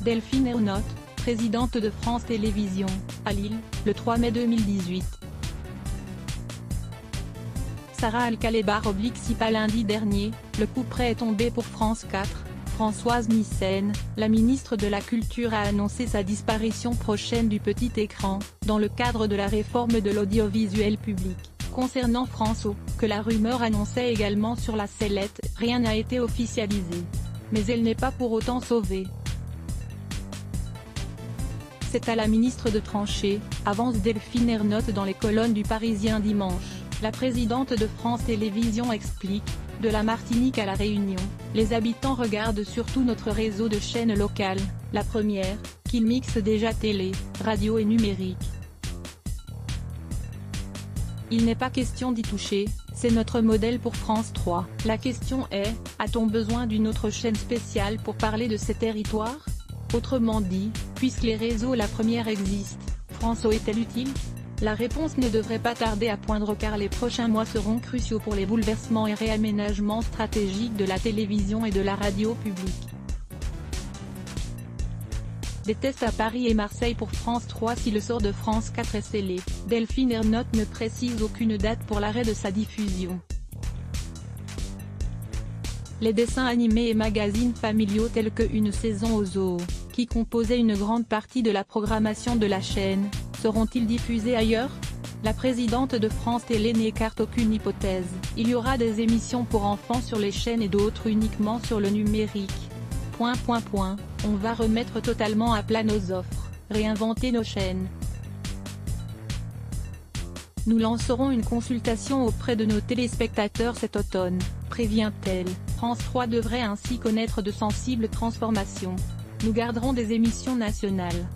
Delphine Ernotte, présidente de France Télévisions, à Lille, le 3 mai 2018. Sarah Al-Kalebar/Sipa lundi dernier, le couperet est tombé pour France 4. Françoise Nyssen, la ministre de la Culture a annoncé sa disparition prochaine du petit écran, dans le cadre de la réforme de l'audiovisuel public. Concernant France O, que la rumeur annonçait également sur la sellette, rien n'a été officialisé. Mais elle n'est pas pour autant sauvée. C'est à la ministre de trancher, avance Delphine Ernotte dans les colonnes du Parisien dimanche. La présidente de France Télévisions explique: de la Martinique à la Réunion, les habitants regardent surtout notre réseau de chaînes locales, la première, qui mixe déjà télé, radio et numérique. Il n'est pas question d'y toucher, c'est notre modèle pour France 3. La question est, a-t-on besoin d'une autre chaîne spéciale pour parler de ces territoires? Autrement dit, puisque les réseaux la première existent, France O est-elle utile? La réponse ne devrait pas tarder à poindre car les prochains mois seront cruciaux pour les bouleversements et réaménagements stratégiques de la télévision et de la radio publique. Des tests à Paris et Marseille pour France 3 si le sort de France 4 est scellé. Delphine Ernotte ne précise aucune date pour l'arrêt de sa diffusion. Les dessins animés et magazines familiaux tels que Une saison au zoo, qui composaient une grande partie de la programmation de la chaîne, seront-ils diffusés ailleurs? La présidente de France Télé n'écarte aucune hypothèse. Il y aura des émissions pour enfants sur les chaînes et d'autres uniquement sur le numérique. On va remettre totalement à plat nos offres, réinventer nos chaînes. Nous lancerons une consultation auprès de nos téléspectateurs cet automne, prévient-elle. France 3 devrait ainsi connaître de sensibles transformations. Nous garderons des émissions nationales.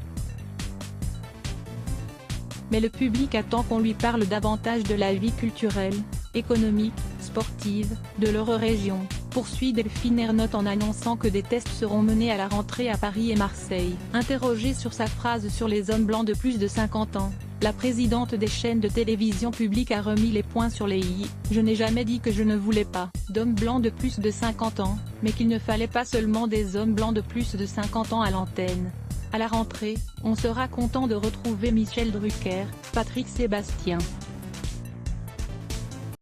Mais le public attend qu'on lui parle davantage de la vie culturelle, économique, sportive, de leur région, poursuit Delphine Ernotte en annonçant que des tests seront menés à la rentrée à Paris et Marseille. Interrogée sur sa phrase sur les hommes blancs de plus de 50 ans, la présidente des chaînes de télévision publique a remis les points sur les i. Je n'ai jamais dit que je ne voulais pas d'hommes blancs de plus de 50 ans, mais qu'il ne fallait pas seulement des hommes blancs de plus de 50 ans à l'antenne. À la rentrée, on sera content de retrouver Michel Drucker, Patrick Sébastien.